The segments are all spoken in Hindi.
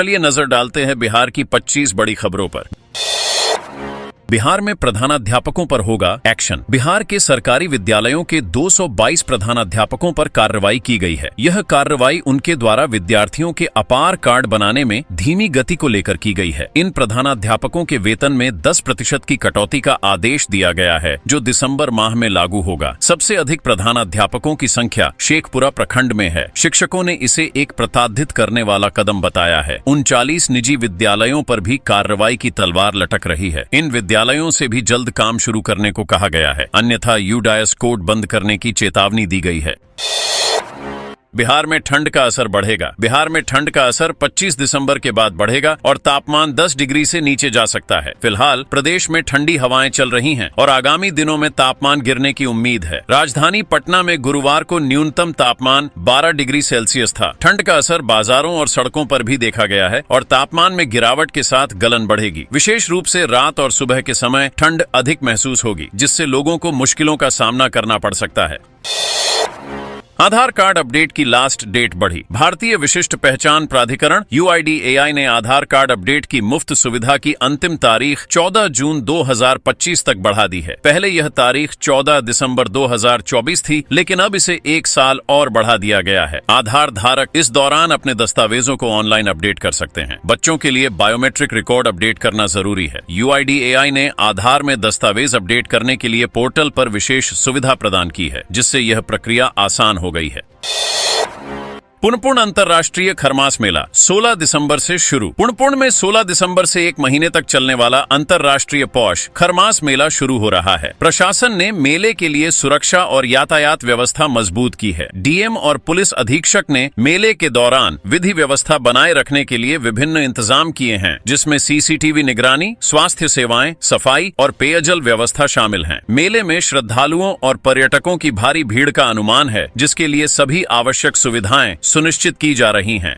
चलिए नजर डालते हैं बिहार की 25 बड़ी खबरों पर। बिहार में प्रधानाध्यापकों पर होगा एक्शन। बिहार के सरकारी विद्यालयों के 222 प्रधानाध्यापकों पर कार्रवाई की गई है। यह कार्रवाई उनके द्वारा विद्यार्थियों के अपार कार्ड बनाने में धीमी गति को लेकर की गई है। इन प्रधानाध्यापकों के वेतन में 10% की कटौती का आदेश दिया गया है, जो दिसंबर माह में लागू होगा। सबसे अधिक प्रधानाध्यापकों की संख्या शेखपुरा प्रखंड में है। शिक्षकों ने इसे एक प्रताड़ित करने वाला कदम बताया है। 39 निजी विद्यालयों पर भी कार्रवाई की तलवार लटक रही है। इन विद्यालयों से भी जल्द काम शुरू करने को कहा गया है, अन्यथा यूडायस कोड बंद करने की चेतावनी दी गई है। बिहार में ठंड का असर बढ़ेगा। बिहार में ठंड का असर 25 दिसंबर के बाद बढ़ेगा और तापमान 10 डिग्री से नीचे जा सकता है। फिलहाल प्रदेश में ठंडी हवाएं चल रही हैं और आगामी दिनों में तापमान गिरने की उम्मीद है। राजधानी पटना में गुरुवार को न्यूनतम तापमान 12 डिग्री सेल्सियस था। ठंड का असर बाजारों और सड़कों पर भी देखा गया है और तापमान में गिरावट के साथ गलन बढ़ेगी। विशेष रूप से रात और सुबह के समय ठंड अधिक महसूस होगी, जिससे लोगों को मुश्किलों का सामना करना पड़ सकता है। आधार कार्ड अपडेट की लास्ट डेट बढ़ी। भारतीय विशिष्ट पहचान प्राधिकरण UIDAI ने आधार कार्ड अपडेट की मुफ्त सुविधा की अंतिम तारीख 14 जून 2025 तक बढ़ा दी है। पहले यह तारीख 14 दिसंबर 2024 थी, लेकिन अब इसे 1 साल और बढ़ा दिया गया है। आधार धारक इस दौरान अपने दस्तावेजों को ऑनलाइन अपडेट कर सकते हैं। बच्चों के लिए बायोमेट्रिक रिकॉर्ड अपडेट करना जरूरी है। UIDAI ने आधार में दस्तावेज अपडेट करने के लिए पोर्टल पर विशेष सुविधा प्रदान की है, जिससे यह प्रक्रिया आसान हो गई है। पुनपुन अंतर्राष्ट्रीय खरमास मेला 16 दिसंबर से शुरू। पुनपुन में 16 दिसंबर से 1 महीने तक चलने वाला अंतर्राष्ट्रीय पौष खरमास मेला शुरू हो रहा है। प्रशासन ने मेले के लिए सुरक्षा और यातायात व्यवस्था मजबूत की है। DM और पुलिस अधीक्षक ने मेले के दौरान विधि व्यवस्था बनाए रखने के लिए विभिन्न इंतजाम किए हैं, जिसमें CCTV निगरानी, स्वास्थ्य सेवाएं, सफाई और पेयजल व्यवस्था शामिल है। मेले में श्रद्धालुओं और पर्यटकों की भारी भीड़ का अनुमान है, जिसके लिए सभी आवश्यक सुविधाएं सुनिश्चित की जा रही हैं।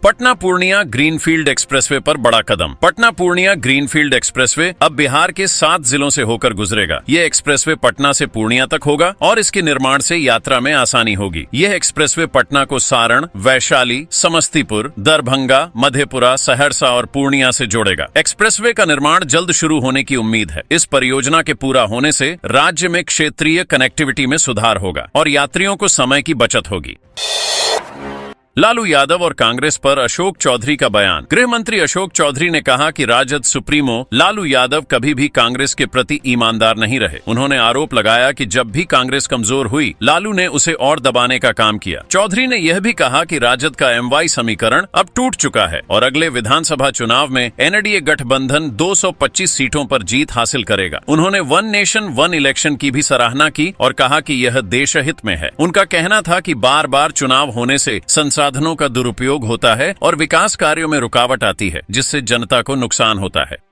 पटना पूर्णिया ग्रीनफील्ड एक्सप्रेसवे पर बड़ा कदम। पटना पूर्णिया ग्रीनफील्ड एक्सप्रेसवे अब बिहार के 7 जिलों से होकर गुजरेगा। यह एक्सप्रेसवे पटना से पूर्णिया तक होगा और इसके निर्माण से यात्रा में आसानी होगी। यह एक्सप्रेसवे पटना को सारण, वैशाली, समस्तीपुर, दरभंगा, मधेपुरा, सहरसा और पूर्णिया से जोड़ेगा। एक्सप्रेसवे का निर्माण जल्द शुरू होने की उम्मीद है। इस परियोजना के पूरा होने से राज्य में क्षेत्रीय कनेक्टिविटी में सुधार होगा और यात्रियों को समय की बचत होगी। लालू यादव और कांग्रेस पर अशोक चौधरी का बयान। गृह मंत्री अशोक चौधरी ने कहा कि राजद सुप्रीमो लालू यादव कभी भी कांग्रेस के प्रति ईमानदार नहीं रहे। उन्होंने आरोप लगाया कि जब भी कांग्रेस कमजोर हुई, लालू ने उसे और दबाने का काम किया। चौधरी ने यह भी कहा कि राजद का MY समीकरण अब टूट चुका है और अगले विधानसभा चुनाव में NDA गठबंधन 225 सीटों पर जीत हासिल करेगा। उन्होंने 1 नेशन 1 इलेक्शन की भी सराहना की और कहा कि यह देशहित में है। उनका कहना था कि बार बार चुनाव होने से संसाधनों का दुरुपयोग होता है और विकास कार्यों में रुकावट आती है, जिससे जनता को नुकसान होता है।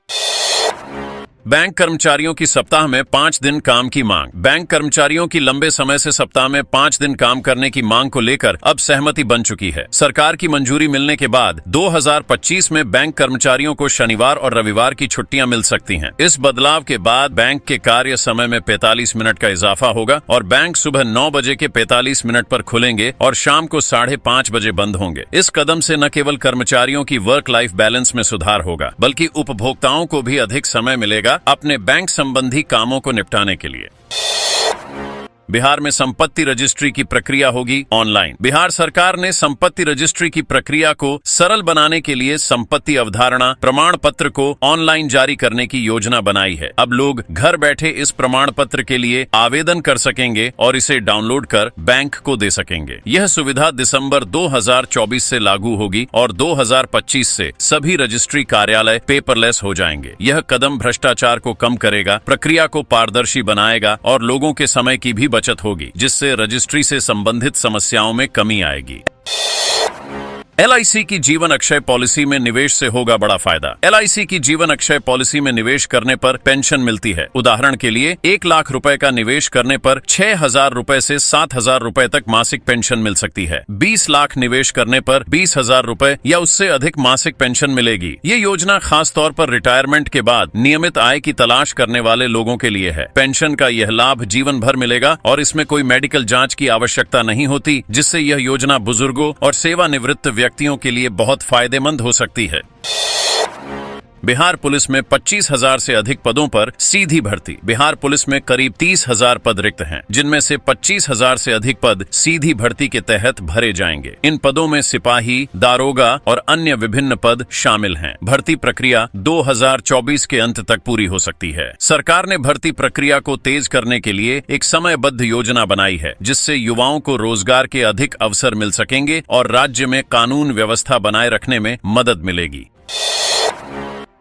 बैंक कर्मचारियों की सप्ताह में 5 दिन काम की मांग। बैंक कर्मचारियों की लंबे समय से सप्ताह में 5 दिन काम करने की मांग को लेकर अब सहमति बन चुकी है। सरकार की मंजूरी मिलने के बाद 2025 में बैंक कर्मचारियों को शनिवार और रविवार की छुट्टियां मिल सकती हैं। इस बदलाव के बाद बैंक के कार्य समय में 45 मिनट का इजाफा होगा और बैंक सुबह 9 बजे के 45 मिनट पर खुलेंगे और शाम को 5:30 बजे बंद होंगे। इस कदम से न केवल कर्मचारियों की वर्क लाइफ बैलेंस में सुधार होगा, बल्कि उपभोक्ताओं को भी अधिक समय मिलेगा अपने बैंक संबंधी कामों को निपटाने के लिए। बिहार में संपत्ति रजिस्ट्री की प्रक्रिया होगी ऑनलाइन। बिहार सरकार ने संपत्ति रजिस्ट्री की प्रक्रिया को सरल बनाने के लिए संपत्ति अवधारणा प्रमाण पत्र को ऑनलाइन जारी करने की योजना बनाई है। अब लोग घर बैठे इस प्रमाण पत्र के लिए आवेदन कर सकेंगे और इसे डाउनलोड कर बैंक को दे सकेंगे। यह सुविधा दिसंबर 2024 से लागू होगी और 2025 से सभी रजिस्ट्री कार्यालय पेपरलेस हो जाएंगे। यह कदम भ्रष्टाचार को कम करेगा, प्रक्रिया को पारदर्शी बनाएगा और लोगों के समय की भी बचत होगी, जिससे रजिस्ट्री से संबंधित समस्याओं में कमी आएगी। LIC की जीवन अक्षय पॉलिसी में निवेश से होगा बड़ा फायदा। LIC की जीवन अक्षय पॉलिसी में निवेश करने पर पेंशन मिलती है। उदाहरण के लिए 1 लाख रुपए का निवेश करने पर 6,000 रुपए से 7,000 रुपए तक मासिक पेंशन मिल सकती है। 20 लाख निवेश करने पर 20,000 रुपए या उससे अधिक मासिक पेंशन मिलेगी। ये योजना खास तौर पर रिटायरमेंट के बाद नियमित आय की तलाश करने वाले लोगों के लिए है। पेंशन का यह लाभ जीवन भर मिलेगा और इसमें कोई मेडिकल जाँच की आवश्यकता नहीं होती, जिससे यह योजना बुजुर्गों और सेवानिवृत्त व्यक्तियों के लिए बहुत फायदेमंद हो सकती है। बिहार पुलिस में 25,000 से अधिक पदों पर सीधी भर्ती। बिहार पुलिस में करीब 30,000 पद रिक्त हैं, जिनमें से 25,000 से अधिक पद सीधी भर्ती के तहत भरे जाएंगे। इन पदों में सिपाही, दारोगा और अन्य विभिन्न पद शामिल हैं। भर्ती प्रक्रिया 2024 के अंत तक पूरी हो सकती है। सरकार ने भर्ती प्रक्रिया को तेज करने के लिए एक समयबद्ध योजना बनाई है, जिससे युवाओं को रोजगार के अधिक अवसर मिल सकेंगे और राज्य में कानून व्यवस्था बनाए रखने में मदद मिलेगी।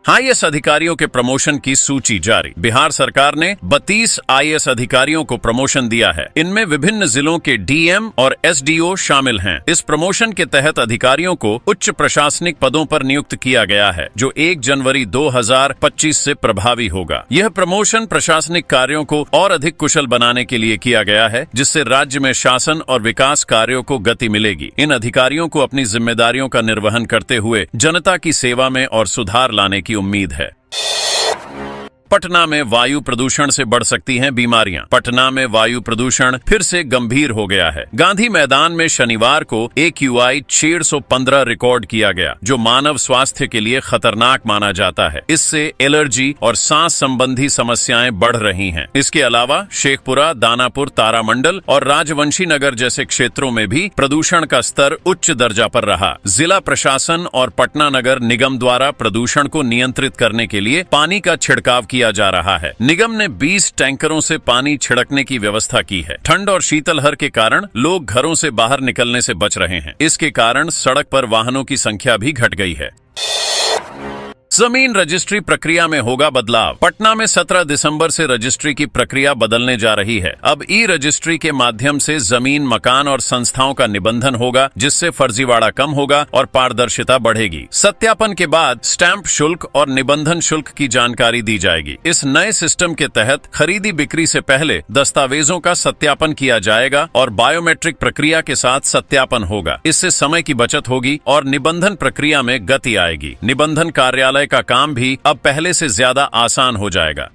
आईएएस अधिकारियों के प्रमोशन की सूची जारी। बिहार सरकार ने 32 आईएएस अधिकारियों को प्रमोशन दिया है। इनमें विभिन्न जिलों के डीएम और एसडीओ शामिल हैं। इस प्रमोशन के तहत अधिकारियों को उच्च प्रशासनिक पदों पर नियुक्त किया गया है, जो 1 जनवरी 2025 से प्रभावी होगा। यह प्रमोशन प्रशासनिक कार्यों को और अधिक कुशल बनाने के लिए किया गया है, जिससे राज्य में शासन और विकास कार्यों को गति मिलेगी। इन अधिकारियों को अपनी जिम्मेदारियों का निर्वहन करते हुए जनता की सेवा में और सुधार लाने की उम्मीद है। पटना में वायु प्रदूषण से बढ़ सकती हैं बीमारियां। पटना में वायु प्रदूषण फिर से गंभीर हो गया है। गांधी मैदान में शनिवार को AQI 615 रिकॉर्ड किया गया, जो मानव स्वास्थ्य के लिए खतरनाक माना जाता है। इससे एलर्जी और सांस संबंधी समस्याएं बढ़ रही हैं। इसके अलावा शेखपुरा, दानापुर, तारामंडल और राजवंशी नगर जैसे क्षेत्रों में भी प्रदूषण का स्तर उच्च दर्जा पर रहा। जिला प्रशासन और पटना नगर निगम द्वारा प्रदूषण को नियंत्रित करने के लिए पानी का छिड़काव किया जा रहा है। निगम ने 20 टैंकरों से पानी छिड़कने की व्यवस्था की है। ठंड और शीतलहर के कारण लोग घरों से बाहर निकलने से बच रहे हैं। इसके कारण सड़क पर वाहनों की संख्या भी घट गई है। जमीन रजिस्ट्री प्रक्रिया में होगा बदलाव। पटना में 17 दिसंबर से रजिस्ट्री की प्रक्रिया बदलने जा रही है। अब ई रजिस्ट्री के माध्यम से जमीन, मकान और संस्थाओं का निबंधन होगा, जिससे फर्जीवाड़ा कम होगा और पारदर्शिता बढ़ेगी। सत्यापन के बाद स्टैंप शुल्क और निबंधन शुल्क की जानकारी दी जाएगी। इस नए सिस्टम के तहत खरीदी बिक्री से पहले दस्तावेजों का सत्यापन किया जाएगा और बायोमेट्रिक प्रक्रिया के साथ सत्यापन होगा। इससे समय की बचत होगी और निबंधन प्रक्रिया में गति आएगी। निबंधन कार्यालय का काम भी अब पहले से ज्यादा आसान हो जाएगा।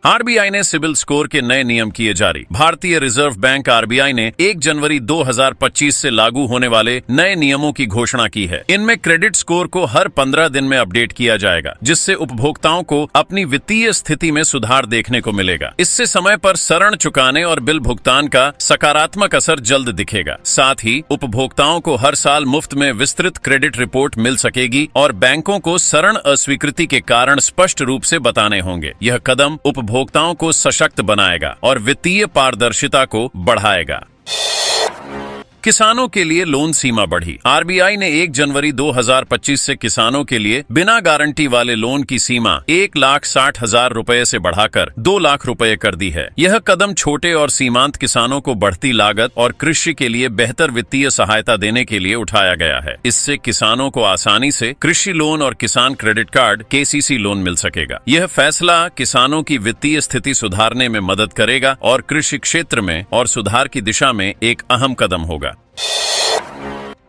आरबीआई ने सिबिल स्कोर के नए नियम किए जारी। भारतीय रिजर्व बैंक आरबीआई ने 1 जनवरी 2025 से लागू होने वाले नए नियमों की घोषणा की है। इनमें क्रेडिट स्कोर को हर 15 दिन में अपडेट किया जाएगा, जिससे उपभोक्ताओं को अपनी वित्तीय स्थिति में सुधार देखने को मिलेगा। इससे समय पर ऋण चुकाने और बिल भुगतान का सकारात्मक असर जल्द दिखेगा। साथ ही उपभोक्ताओं को हर साल मुफ्त में विस्तृत क्रेडिट रिपोर्ट मिल सकेगी और बैंकों को ऋण अस्वीकृति के कारण स्पष्ट रूप से बताने होंगे। यह कदम उपभोक्ताओं को सशक्त बनाएगा और वित्तीय पारदर्शिता को बढ़ाएगा। किसानों के लिए लोन सीमा बढ़ी। आरबीआई ने 1 जनवरी 2025 से किसानों के लिए बिना गारंटी वाले लोन की सीमा 1,60,000 रुपए से बढ़ाकर 2 लाख रुपए कर दी है। यह कदम छोटे और सीमांत किसानों को बढ़ती लागत और कृषि के लिए बेहतर वित्तीय सहायता देने के लिए उठाया गया है। इससे किसानों को आसानी से कृषि लोन और किसान क्रेडिट कार्ड KCC लोन मिल सकेगा। यह फैसला किसानों की वित्तीय स्थिति सुधारने में मदद करेगा और कृषि क्षेत्र में और सुधार की दिशा में एक अहम कदम होगा।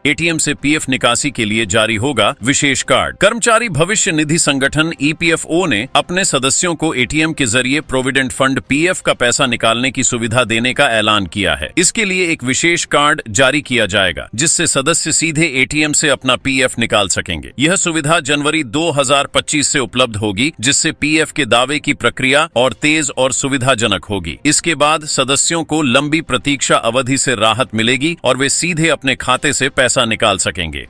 एटीएम से पीएफ निकासी के लिए जारी होगा विशेष कार्ड। कर्मचारी भविष्य निधि संगठन EPFO ने अपने सदस्यों को एटीएम के जरिए प्रोविडेंट फंड PF का पैसा निकालने की सुविधा देने का ऐलान किया है। इसके लिए एक विशेष कार्ड जारी किया जाएगा, जिससे सदस्य सीधे एटीएम से अपना PF निकाल सकेंगे। यह सुविधा जनवरी 2025 से उपलब्ध होगी, जिससे PF के दावे की प्रक्रिया और तेज और सुविधाजनक होगी। इसके बाद सदस्यों को लंबी प्रतीक्षा अवधि से राहत मिलेगी और वे सीधे अपने खाते से पैसा निकाल सकेंगे।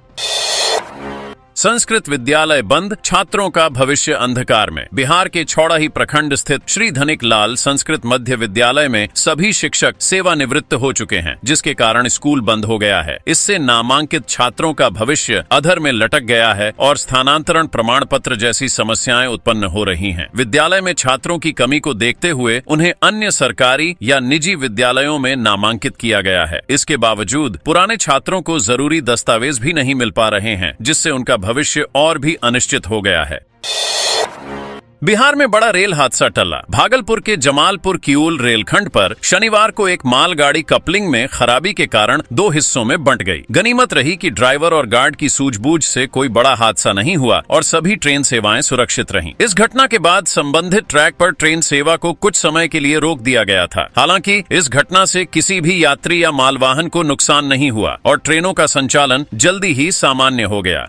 संस्कृत विद्यालय बंद, छात्रों का भविष्य अंधकार में। बिहार के छौड़ाही प्रखंड स्थित श्री धनिक लाल संस्कृत मध्य विद्यालय में सभी शिक्षक सेवानिवृत्त हो चुके हैं, जिसके कारण स्कूल बंद हो गया है। इससे नामांकित छात्रों का भविष्य अधर में लटक गया है और स्थानांतरण प्रमाण पत्र जैसी समस्याएं उत्पन्न हो रही हैं। विद्यालय में छात्रों की कमी को देखते हुए उन्हें अन्य सरकारी या निजी विद्यालयों में नामांकित किया गया है। इसके बावजूद पुराने छात्रों को जरूरी दस्तावेज भी नहीं मिल पा रहे हैं, जिससे उनका भविष्य और भी अनिश्चित हो गया है। बिहार में बड़ा रेल हादसा टला। भागलपुर के जमालपुर किऊल रेलखंड पर शनिवार को एक मालगाड़ी कपलिंग में खराबी के कारण दो हिस्सों में बंट गई। गनीमत रही कि ड्राइवर और गार्ड की सूझबूझ से कोई बड़ा हादसा नहीं हुआ और सभी ट्रेन सेवाएं सुरक्षित रहीं। इस घटना के बाद संबंधित ट्रैक पर ट्रेन सेवा को कुछ समय के लिए रोक दिया गया था। हालांकि इस घटना से किसी भी यात्री या मालवाहन को नुकसान नहीं हुआ और ट्रेनों का संचालन जल्दी ही सामान्य हो गया।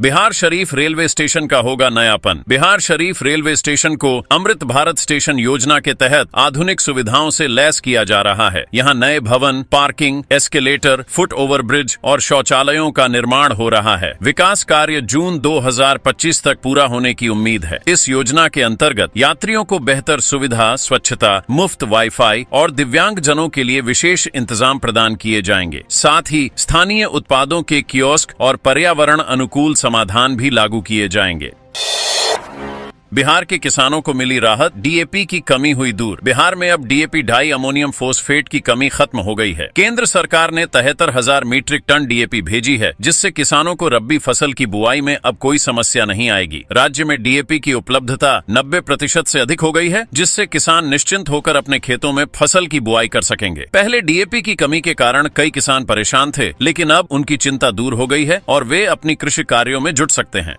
बिहार शरीफ रेलवे स्टेशन का होगा नयापन। बिहार शरीफ रेलवे स्टेशन को अमृत भारत स्टेशन योजना के तहत आधुनिक सुविधाओं से लैस किया जा रहा है। यहाँ नए भवन, parking, escalator, foot over bridge और शौचालयों का निर्माण हो रहा है। विकास कार्य जून 2025 तक पूरा होने की उम्मीद है। इस योजना के अंतर्गत यात्रियों को बेहतर सुविधा, स्वच्छता, मुफ्त वाईफाई और दिव्यांग जनों के लिए विशेष इंतजाम प्रदान किए जाएंगे। साथ ही स्थानीय उत्पादों के कियोस्क और पर्यावरण अनुकूल समाधान भी लागू किए जाएंगे। बिहार के किसानों को मिली राहत, डीएपी की कमी हुई दूर। बिहार में अब डीएपी डाई अमोनियम फोस्फेट की कमी खत्म हो गई है। केंद्र सरकार ने 73,000 मीट्रिक टन डीएपी भेजी है, जिससे किसानों को रबी फसल की बुआई में अब कोई समस्या नहीं आएगी। राज्य में डीएपी की उपलब्धता 90% से अधिक हो गई है, जिससे किसान निश्चिंत होकर अपने खेतों में फसल की बुआई कर सकेंगे। पहले डीएपी की कमी के कारण कई किसान परेशान थे, लेकिन अब उनकी चिंता दूर हो गई है और वे अपनी कृषि कार्यों में जुट सकते हैं।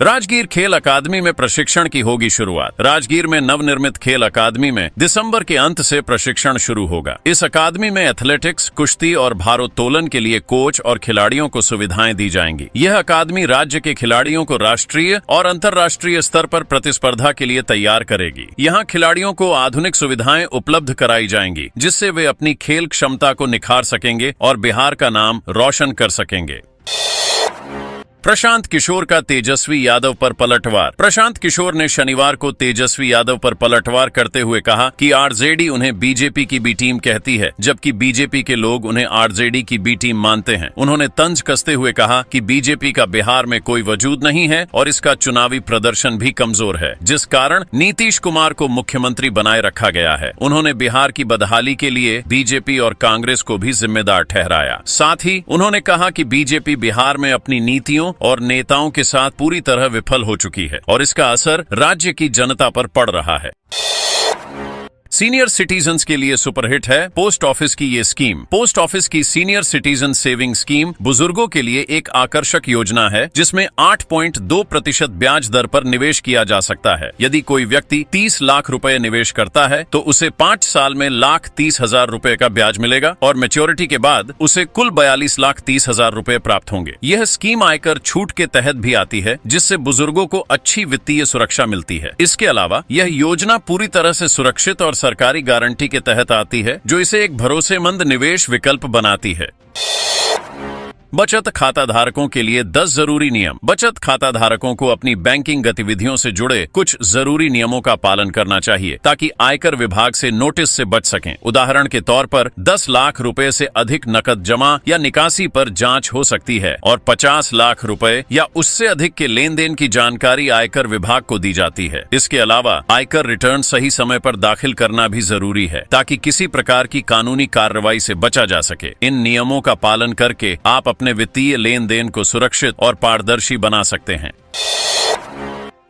राजगीर खेल अकादमी में प्रशिक्षण की होगी शुरुआत। राजगीर में नवनिर्मित खेल अकादमी में दिसंबर के अंत से प्रशिक्षण शुरू होगा। इस अकादमी में एथलेटिक्स, कुश्ती और भारोत्तोलन के लिए कोच और खिलाड़ियों को सुविधाएं दी जाएंगी। यह अकादमी राज्य के खिलाड़ियों को राष्ट्रीय और अंतर्राष्ट्रीय स्तर पर प्रतिस्पर्धा के लिए तैयार करेगी। यहाँ खिलाड़ियों को आधुनिक सुविधाएं उपलब्ध कराई जाएंगी, जिससे वे अपनी खेल क्षमता को निखार सकेंगे और बिहार का नाम रोशन कर सकेंगे। प्रशांत किशोर का तेजस्वी यादव पर पलटवार। प्रशांत किशोर ने शनिवार को तेजस्वी यादव पर पलटवार करते हुए कहा कि आरजेडी उन्हें बीजेपी की बी टीम कहती है, जबकि बीजेपी के लोग उन्हें आरजेडी की बी टीम मानते हैं। उन्होंने तंज कसते हुए कहा कि बीजेपी का बिहार में कोई वजूद नहीं है और इसका चुनावी प्रदर्शन भी कमजोर है, जिस कारण नीतीश कुमार को मुख्यमंत्री बनाए रखा गया है। उन्होंने बिहार की बदहाली के लिए बीजेपी और कांग्रेस को भी जिम्मेदार ठहराया। साथ ही उन्होंने कहा कि बीजेपी बिहार में अपनी नीतियों और नेताओं के साथ पूरी तरह विफल हो चुकी है और इसका असर राज्य की जनता पर पड़ रहा है। सीनियर सिटीजन्स के लिए सुपरहिट है पोस्ट ऑफिस की ये स्कीम। पोस्ट ऑफिस की सीनियर सिटीजन सेविंग स्कीम बुजुर्गों के लिए एक आकर्षक योजना है, जिसमें 8.2% ब्याज दर पर निवेश किया जा सकता है। यदि कोई व्यक्ति 30 लाख रुपए निवेश करता है तो उसे 5 साल में 1,30,000 रुपए का ब्याज मिलेगा और मैच्योरिटी के बाद उसे कुल 42,30,000 रुपए प्राप्त होंगे। यह स्कीम आयकर छूट के तहत भी आती है, जिससे बुजुर्गों को अच्छी वित्तीय सुरक्षा मिलती है। इसके अलावा यह योजना पूरी तरह से सुरक्षित और सरकारी गारंटी के तहत आती है, जो इसे एक भरोसेमंद निवेश विकल्प बनाती है। बचत खाता धारकों के लिए 10 जरूरी नियम। बचत खाता धारकों को अपनी बैंकिंग गतिविधियों से जुड़े कुछ जरूरी नियमों का पालन करना चाहिए, ताकि आयकर विभाग से नोटिस से बच सकें। उदाहरण के तौर पर 10 लाख रुपए से अधिक नकद जमा या निकासी पर जांच हो सकती है और 50 लाख रुपए या उससे अधिक के लेन देन की जानकारी आयकर विभाग को दी जाती है। इसके अलावा आयकर रिटर्न सही समय पर दाखिल करना भी जरूरी है, ताकि किसी प्रकार की कानूनी कार्रवाई से बचा जा सके। इन नियमों का पालन करके आप अपने वित्तीय लेन देन को सुरक्षित और पारदर्शी बना सकते हैं।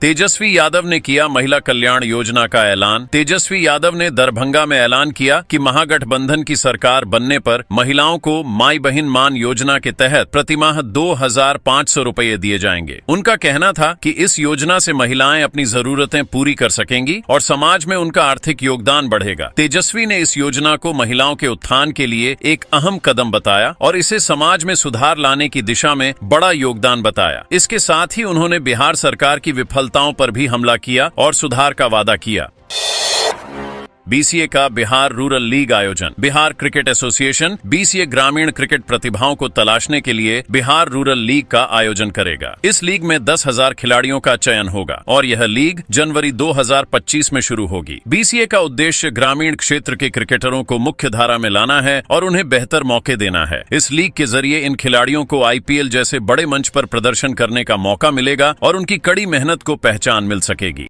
तेजस्वी यादव ने किया महिला कल्याण योजना का ऐलान। तेजस्वी यादव ने दरभंगा में ऐलान किया कि महागठबंधन की सरकार बनने पर महिलाओं को माई बहन मान योजना के तहत प्रतिमाह 2,500 रुपये दिए जाएंगे। उनका कहना था कि इस योजना से महिलाएं अपनी जरूरतें पूरी कर सकेंगी और समाज में उनका आर्थिक योगदान बढ़ेगा। तेजस्वी ने इस योजना को महिलाओं के उत्थान के लिए एक अहम कदम बताया और इसे समाज में सुधार लाने की दिशा में बड़ा योगदान बताया। इसके साथ ही उन्होंने बिहार सरकार की विफलताओं पर भी हमला किया और सुधार का वादा किया। बीसीए का बिहार रूरल लीग आयोजन। बिहार क्रिकेट एसोसिएशन बीसीए ग्रामीण क्रिकेट प्रतिभाओं को तलाशने के लिए बिहार रूरल लीग का आयोजन करेगा। इस लीग में 10,000 खिलाड़ियों का चयन होगा और यह लीग जनवरी 2025 में शुरू होगी। बीसीए का उद्देश्य ग्रामीण क्षेत्र के क्रिकेटरों को मुख्य धारा में लाना है और उन्हें बेहतर मौके देना है। इस लीग के जरिए इन खिलाड़ियों को आईपीएल जैसे बड़े मंच पर प्रदर्शन करने का मौका मिलेगा और उनकी कड़ी मेहनत को पहचान मिल सकेगी।